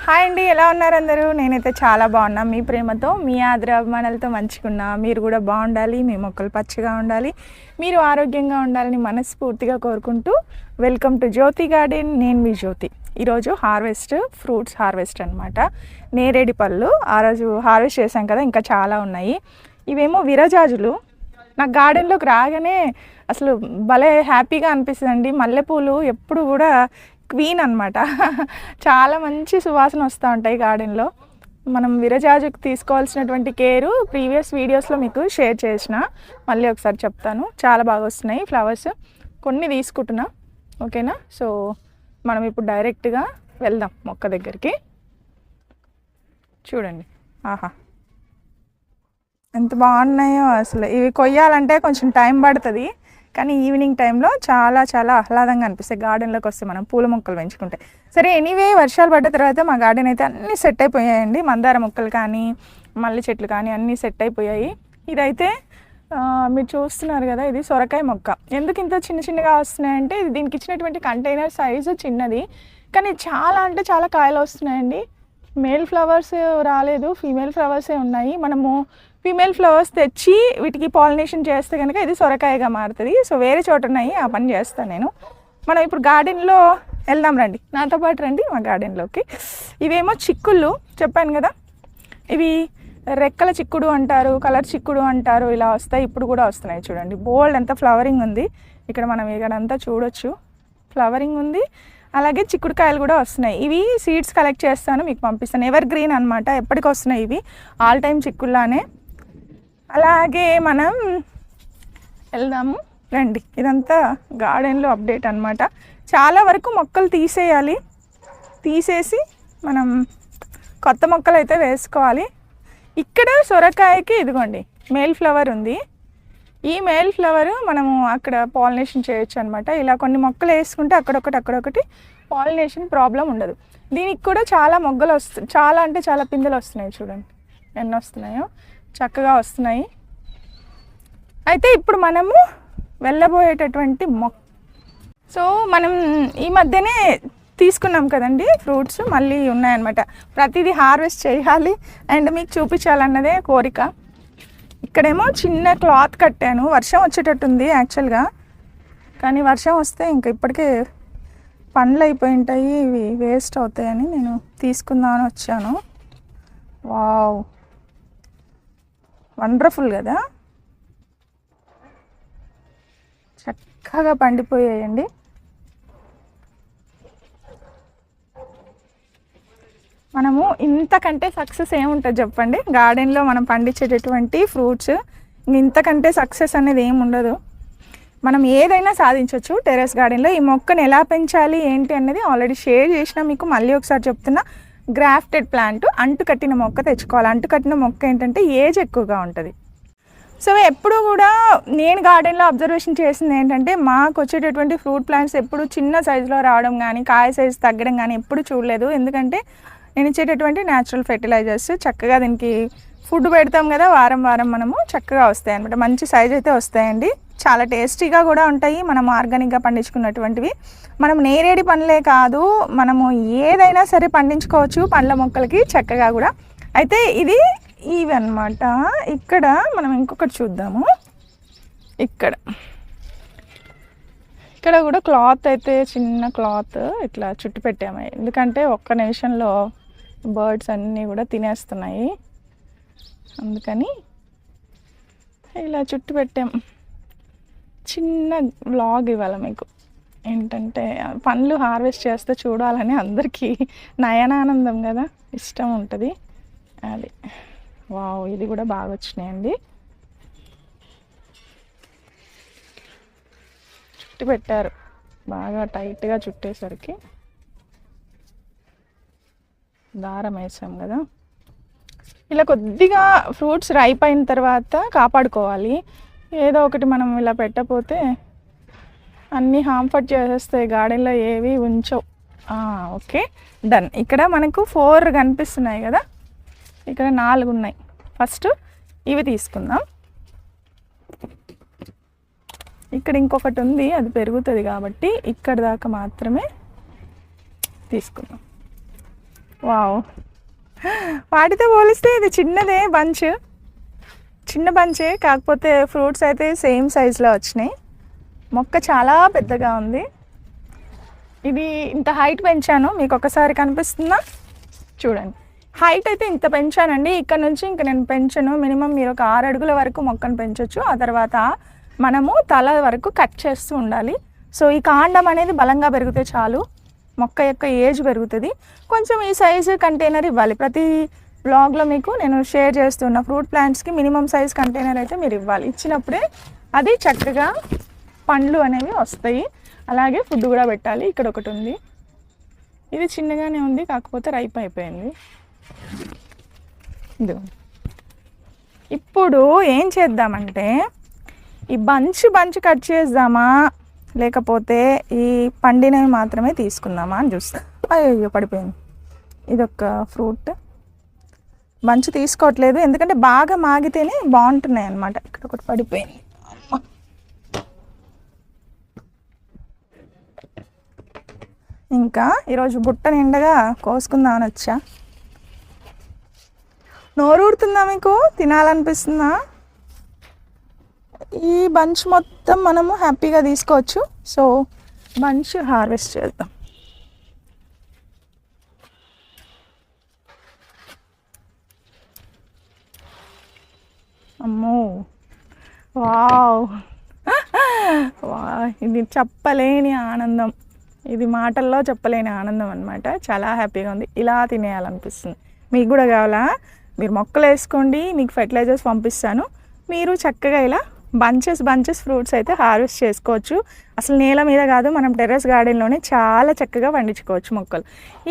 Hi అండి, ఎలా ఉన్నారు అందరూ? నేనైతే చాలా బాగున్నా. మీ ప్రేమతో, మీ ఆదరాభిమానాలతో మంచిగున్నా. మీరు కూడా బాగుండాలి, మీ మొక్కలు పచ్చగా ఉండాలి, మీరు ఆరోగ్యంగా ఉండాలని మనస్ఫూర్తిగా కోరుకుంటూ వెల్కమ్ టు జ్యోతి గార్డెన్. నేను మీ జ్యోతి. ఈరోజు ఫ్రూట్స్ హార్వెస్ట్ అనమాట. నేరేడి పళ్ళు ఆ రోజు హార్వెస్ట్ చేశాం కదా, ఇంకా చాలా ఉన్నాయి. ఇవేమో విరజాజులు. నాకు గార్డెన్లోకి రాగానే అసలు భలే హ్యాపీగా అనిపిస్తుందండి. మల్లెపూలు ఎప్పుడు కూడా క్వీన్ అనమాట. చాలా మంచి సువాసన వస్తూ ఉంటాయి గార్డెన్లో. మనం విరజాజుకు తీసుకోవాల్సినటువంటి కేరు ప్రీవియస్ వీడియోస్లో మీకు షేర్ చేసిన, మళ్ళీ ఒకసారి చెప్తాను. చాలా బాగా వస్తున్నాయి ఫ్లవర్స్. కొన్ని తీసుకుంటున్నా, ఓకేనా? సో మనం ఇప్పుడు డైరెక్ట్గా వెళ్దాం మొక్క దగ్గరికి. చూడండి, ఆహా ఎంత బాగున్నాయో అసలు. ఇవి కొయ్యాలంటే కొంచెం టైం పడుతుంది, కానీ ఈవినింగ్ టైంలో చాలా చాలా ఆహ్లాదంగా అనిపిస్తాయి గార్డెన్లోకి వస్తే మనం పూల మొక్కలు పెంచుకుంటే. సరే, ఎనీవే వర్షాలు పడ్డ తర్వాత మా గార్డెన్ అయితే అన్నీ సెట్ అయిపోయాయండి. మందార మొక్కలు కానీ మల్లె చెట్లు కానీ అన్నీ సెట్ అయిపోయాయి. ఇదైతే మీరు చూస్తున్నారు కదా, ఇది సొరకాయ మొక్క. ఎందుకు ఇంత చిన్న చిన్నగా వస్తున్నాయంటే, ఇది దీనికి ఇచ్చినటువంటి కంటైనర్ సైజు చిన్నది, కానీ చాలా అంటే చాలా కాయలు వస్తున్నాయండి. మేల్ ఫ్లవర్స్ రాలేదు, ఫీమేల్ ఫ్లవర్సే ఉన్నాయి. మనము ఫీమేల్ ఫ్లవర్స్ తెచ్చి వీటికి పాలినేషన్ చేస్తే కనుక ఇది సొరకాయగా మారుతుంది. సో వేరే చోట ఉన్నాయి, ఆ పని చేస్తాను నేను. మనం ఇప్పుడు గార్డెన్లో వెళ్దాం, రండి నాతో పాటు రండి మా గార్డెన్లోకి. ఇవేమో చిక్కుళ్ళు చెప్పాను కదా, ఇవి రెక్కల చిక్కుడు అంటారు, కలర్ చిక్కుడు అంటారు. ఇలా వస్తాయి, ఇప్పుడు కూడా వస్తున్నాయి. చూడండి బోల్డ్ ఎంత ఫ్లవరింగ్ ఉంది ఇక్కడ. మనం ఇక్కడంతా చూడొచ్చు, ఫ్లవరింగ్ ఉంది. అలాగే చిక్కుడుకాయలు కూడా వస్తున్నాయి. ఇవి సీడ్స్ కలెక్ట్ చేస్తాను, మీకు పంపిస్తాను. ఎవర్ గ్రీన్ అనమాట, ఎప్పటికి వస్తున్నాయి ఇవి, ఆల్ టైమ్ చిక్కుల్లానే. అలాగే మనం వెళ్దాము రండి. ఇదంతా గార్డెన్లో అప్డేట్ అనమాట. చాలా వరకు మొక్కలు తీసేయాలి, తీసేసి మనం కొత్త మొక్కలు అయితే వేసుకోవాలి. ఇక్కడ సొరకాయకి ఇదిగోండి మేల్ ఫ్లవర్ ఉంది. ఈ మేల్ ఫ్లవర్ మనము అక్కడ పాలినేషన్ చేయొచ్చు అనమాట. ఇలా కొన్ని మొక్కలు వేసుకుంటే అక్కడొకటి పాలినేషన్ ప్రాబ్లం ఉండదు. దీనికి కూడా చాలా మొగ్గలు వస్తున్నాయి, చాలా అంటే చాలా పిందెలు వస్తున్నాయి. చూడండి ఎన్ని వస్తున్నాయో, చక్కగా వస్తున్నాయి. అయితే ఇప్పుడు మనము వెళ్ళబోయేటటువంటి సో మనం ఈ మధ్యనే తీసుకున్నాం కదండి ఫ్రూట్స్, మళ్ళీ ఉన్నాయన్నమాట. ప్రతిదీ హార్వెస్ట్ చేయాలి అండ్ మీకు చూపించాలన్నదే కోరిక. ఇక్కడేమో చిన్న క్లాత్ కట్టాను, వర్షం వచ్చేటట్టుంది యాక్చువల్గా, కానీ వర్షం వస్తే ఇంకా ఇప్పటికే పండ్లు అయిపోయి ఉంటాయి, ఇవి వేస్ట్ అవుతాయని నేను తీసుకుందామని వచ్చాను. వావ్, వండర్ఫుల్ కదా, చక్కగా పండిపోయాయండి. మనము ఇంతకంటే సక్సెస్ ఏముంటుంది చెప్పండి గార్డెన్లో మనం పండించేటటువంటి ఫ్రూట్స్. ఇంతకంటే సక్సెస్ అనేది ఏమి ఉండదు. మనం ఏదైనా సాధించవచ్చు టెర్రస్ గార్డెన్లో. ఈ మొక్కను ఎలా పెంచాలి ఏంటి అనేది ఆల్రెడీ షేర్ చేసిన మీకు, మళ్ళీ ఒకసారి చెప్తున్నా. గ్రాఫ్టెడ్ ప్లాంట్, అంటు కట్టిన మొక్క తెచ్చుకోవాలి. అంటు కట్టిన మొక్క ఏంటంటే ఏజ్ ఎక్కువగా ఉంటుంది. సో ఎప్పుడు కూడా నేను గార్డెన్లో అబ్జర్వేషన్ చేసింది ఏంటంటే, మాకు వచ్చేటటువంటి ఫ్రూట్ ప్లాంట్స్ ఎప్పుడు చిన్న సైజులో రావడం కానీ కాయ సైజు తగ్గడం కానీ ఎప్పుడు చూడలేదు. ఎందుకంటే నేను ఇచ్చేటటువంటి న్యాచురల్ ఫెర్టిలైజర్స్, చక్కగా దీనికి ఫుడ్ పెడతాం కదా, వారం వారం మనము చక్కగా వస్తాయి అనమాట. మంచి సైజ్ అయితే వస్తాయండి, చాలా టేస్టీగా కూడా ఉంటాయి. మనం ఆర్గానిక్గా పండించుకున్నటువంటివి. మనం నేరేడి పండ్లే కాదు, మనము ఏదైనా సరే పండించుకోవచ్చు పండ్ల మొక్కలకి చక్కగా కూడా. అయితే ఇది ఇవి అన్నమాట. ఇక్కడ మనం ఇంకొకటి చూద్దాము. ఇక్కడ కూడా క్లాత్ అయితే చిన్న క్లాత్ ఇట్లా చుట్టు పెట్టాము, ఎందుకంటే ఒక్క నిమిషంలో బర్డ్స్ అన్నీ కూడా తినేస్తున్నాయి, అందుకని ఇలా చుట్టు పెట్టాం. చిన్న వ్లాగ్ ఇవాళ మీకు ఏంటంటే, పండ్లు హార్వెస్ట్ చేస్తే చూడాలని అందరికీ నయనానందం కదా, ఇష్టం ఉంటుంది అది. వావ్, ఇది కూడా బాగా వచ్చినాయండి. చుట్టు పెట్టారు బాగా టైట్గా, చుట్టేసరికి దారం వేసాం కదా. ఇలా కొద్దిగా ఫ్రూట్స్ రైప్ అయిన తర్వాత కాపాడుకోవాలి. ఏదో ఒకటి మనం ఇలా పెట్టకపోతే అన్నీ హార్మ్ఫర్ చేసేస్తాయి గార్డెన్లో, ఏవి ఉంచవు. Okay, done. ఇక్కడ మనకు 4 కనిపిస్తున్నాయి కదా, ఇక్కడ 4 ఉన్నాయి. ఫస్ట్ ఇవి తీసుకుందాం. ఇక్కడ ఇంకొకటి ఉంది, అది పెరుగుతుంది కాబట్టి ఇక్కడ దాకా మాత్రమే తీసుకుందాం. వావ్! వాటితో పోలిస్తే ఇది చిన్నదే బంచ్. చిన్న బంచే, కాకపోతే ఫ్రూట్స్ అయితే సేమ్ సైజులో వచ్చినాయి. మొక్క చాలా పెద్దగా ఉంది. ఇది ఇంత హైట్ పెంచాను, మీకు ఒకసారి కనిపిస్తుందా చూడండి. హైట్ అయితే ఇంత పెంచానండి. ఇక్కడ నుంచి ఇంక నేను పెంచను. మినిమం మీరు ఒక 6 అడుగుల వరకు మొక్కను పెంచవచ్చు. ఆ తర్వాత మనము తల వరకు కట్ చేస్తూ ఉండాలి. సో ఈ కాండం అనేది బలంగా పెరిగితే చాలు, మొక్క యొక్క ఏజ్ పెరుగుతుంది. కొంచెం ఈ సైజు కంటైనర్ ఇవ్వాలి. ప్రతి బ్లాగ్లో మీకు నేను షేర్ చేస్తున్న ఫ్రూట్ ప్లాంట్స్కి మినిమం సైజ్ కంటైనర్ అయితే మీరు ఇవ్వాలి. ఇచ్చినప్పుడే అది చక్కగా పండ్లు అనేవి వస్తాయి. అలాగే ఫుడ్ కూడా పెట్టాలి. ఇక్కడ ఒకటి ఉంది, ఇది చిన్నగానే ఉంది, కాకపోతే రైప్ అయిపోయింది. ఇది ఇప్పుడు ఏం చేద్దామంటే ఈ బంచ్ కట్ చేద్దామా, లేకపోతే ఈ పండినవి మాత్రమే తీసుకుందామా అని చూస్తా. అయ్యో పడిపోయింది. ఇదొక ఫ్రూట్ బంచ్ తీసుకోవట్లేదు, ఎందుకంటే బాగా మాగితేనే బాగుంటున్నాయి అన్నమాట. ఇక్కడ ఒకటి పడిపోయింది. ఇంకా ఈరోజు బుట్ట నిండగా కోసుకుందామని వచ్చా. నోరూరుతుందా మీకు? తినాలనిపిస్తుందా? ఈ బంచ్ మొత్తం మనము హ్యాపీగా తీసుకోవచ్చు. సో బంచ్ హార్వెస్ట్ చేద్దాం. అమ్మో, వావ్! ఇది చెప్పలేని ఆనందం, ఇది మాటల్లో చెప్పలేని ఆనందం అనమాట. చాలా హ్యాపీగా ఉంది. ఇలా తినేయాలనిపిస్తుంది. మీకు కూడా కావాలా? మీరు మొక్కలు వేసుకోండి, మీకు ఫెర్టిలైజర్స్ పంపిస్తాను. మీరు చక్కగా ఇలా బంచెస్ ఫ్రూట్స్ అయితే హార్వెస్ట్ చేసుకోవచ్చు. అసలు నేల మీద కాదు, మనం టెర్రస్ గార్డెన్లోనే చాలా చక్కగా పండించుకోవచ్చు మొక్కలు.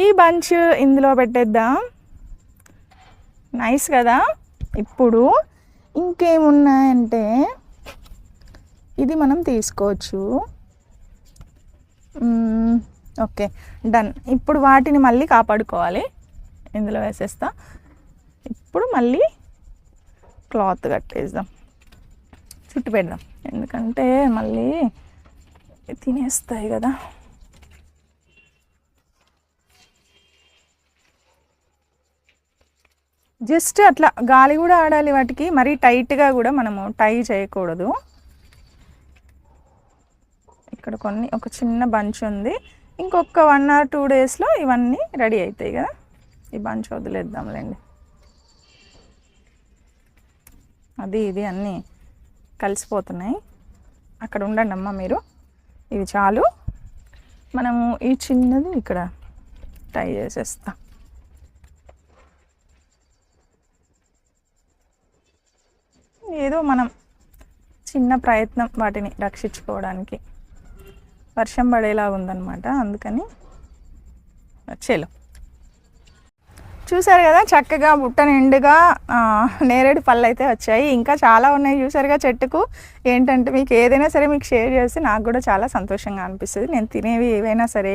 ఈ బంచ్ ఇందులో పెట్టేద్దాం. నైస్ కదా. ఇప్పుడు ఇంకేమున్నాయంటే ఇది మనం తీసుకోవచ్చు. Okay, done. ఇప్పుడు వాటిని మళ్ళీ కాపాడుకోవాలి. ఇందులో వేసేస్తా. ఇప్పుడు మళ్ళీ క్లాత్ కట్టేద్దాం, చుట్టు పెడదాం, ఎందుకంటే మళ్ళీ తినేస్తాయి కదా. జస్ట్ అట్లా గాలి కూడా ఆడాలి వాటికి, మరీ టైట్గా కూడా మనము టై చేయకూడదు. ఇక్కడ ఒక చిన్న బంచ్ ఉంది. ఇంకొక 1 or 2 డేస్లో ఇవన్నీ రెడీ అవుతాయి కదా. ఈ బంచ్ వదిలేద్దాంలేండి. అది ఇది అన్నీ కలిసిపోతున్నాయి. అక్కడ ఉండండి అమ్మ మీరు, ఇవి చాలు. మనము ఈ చిన్నది ఇక్కడ టై చేసేస్తా. ఏదో మనం చిన్న ప్రయత్నం వాటిని రక్షించుకోవడానికి. వర్షం పడేలా ఉందన్నమాట, అందుకని వచ్చేలో. చూసారు కదా, చక్కగా బుట్ట నిండుగా నేరేడు పళ్ళు అయితే వచ్చాయి. ఇంకా చాలా ఉన్నాయి చూసారుగా చెట్టుకు. ఏంటంటే మీకు ఏదైనా సరే మీకు షేర్ చేస్తే నాకు కూడా చాలా సంతోషంగా అనిపిస్తుంది. నేను తినేవి ఏవైనా సరే,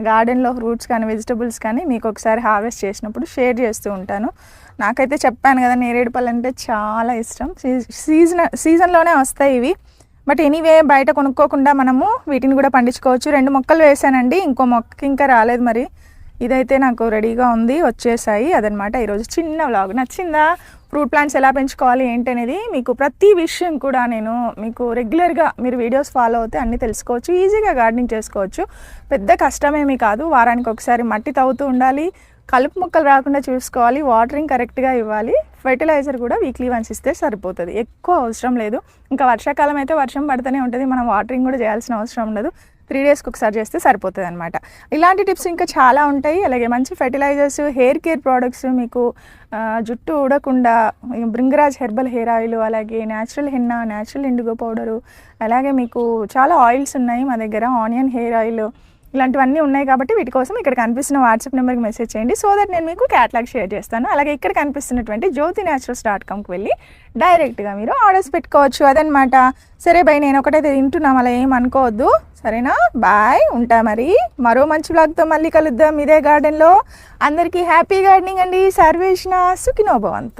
గార్డెన్లో ఫ్రూట్స్ కానీ వెజిటబుల్స్ కానీ మీకు ఒకసారి హార్వెస్ట్ చేసినప్పుడు షేర్ చేస్తూ ఉంటాను. నాకైతే చెప్పాను కదా, నేరేడు పళ్ళు అంటే చాలా ఇష్టం. సీజన్లోనే వస్తాయి ఇవి. బట్ ఎనీవే, బయట కొనుక్కోకుండా మనము వీటిని కూడా పండించుకోవచ్చు. 2 మొక్కలు వేసానండి, ఇంకో మొక్కకి ఇంకా రాలేదు. మరి ఇదైతే నాకు రెడీగా ఉంది, వచ్చేసాయి. అదనమాట ఈరోజు చిన్న వ్లాగ్. నచ్చిందా? ఫ్రూట్ ప్లాంట్స్ ఎలా పెంచుకోవాలి ఏంటనేది మీకు ప్రతి విషయం కూడా నేను మీకు రెగ్యులర్గా మీరు వీడియోస్ ఫాలో అవుతే అన్నీ తెలుసుకోవచ్చు. ఈజీగా గార్డెనింగ్ చేసుకోవచ్చు. పెద్ద కష్టమేమీ కాదు. వారానికి ఒకసారి మట్టి తవ్వుతూ ఉండాలి, కలుపు మొక్కలు రాకుండా చూసుకోవాలి, వాటరింగ్ కరెక్ట్గా ఇవ్వాలి, ఫెర్టిలైజర్ కూడా వీక్లీ వన్స్ ఇస్తే సరిపోతుంది. ఎక్కువ అవసరం లేదు. ఇంకా వర్షాకాలం అయితే వర్షం పడుతూనే ఉంటుంది, మనం వాటరింగ్ కూడా చేయాల్సిన అవసరం ఉండదు. 3 డేస్కి ఒకసారి చేస్తే సరిపోతుంది అనమాట. ఇలాంటి టిప్స్ ఇంకా చాలా ఉంటాయి. అలాగే మంచి ఫెర్టిలైజర్స్, హెయిర్ కేర్ ప్రోడక్ట్స్, మీకు జుట్టు ఊడకుండా బ్రింగరాజ్ హెర్బల్ హెయిర్ ఆయిల్, అలాగే natural henna, natural IndiGo powder, అలాగే మీకు చాలా ఆయిల్స్ ఉన్నాయి మా దగ్గర, ఆనియన్ హెయిర్ ఆయిల్, ఇలాంటివన్నీ ఉన్నాయి. కాబట్టి వీటి కోసం ఇక్కడ కనిపిస్తున్న వాట్సాప్ నెంబర్కి మెసేజ్ చేయండి. సో దట్ నేను మీకు క్యాటలాగ్ షేర్ చేస్తాను. అలాగే ఇక్కడ కనిపిస్తున్నటువంటి jyothinaturals.comకి వెళ్ళి డైరెక్ట్గా మీరు ఆర్డర్స్ పెట్టుకోవచ్చు. అదనమాట. సరే బై, నేను ఒకటైతే తింటున్నాం, అలా ఏం అనుకోవద్దు, సరేనా? బాయ్, ఉంటా. మరి మరో మంచి బ్లాగ్తో మళ్ళీ కలుద్దాం ఇదే గార్డెన్లో. అందరికీ హ్యాపీ గార్డెనింగ్ అండి. సర్వేషణ సుఖినో భవంతు.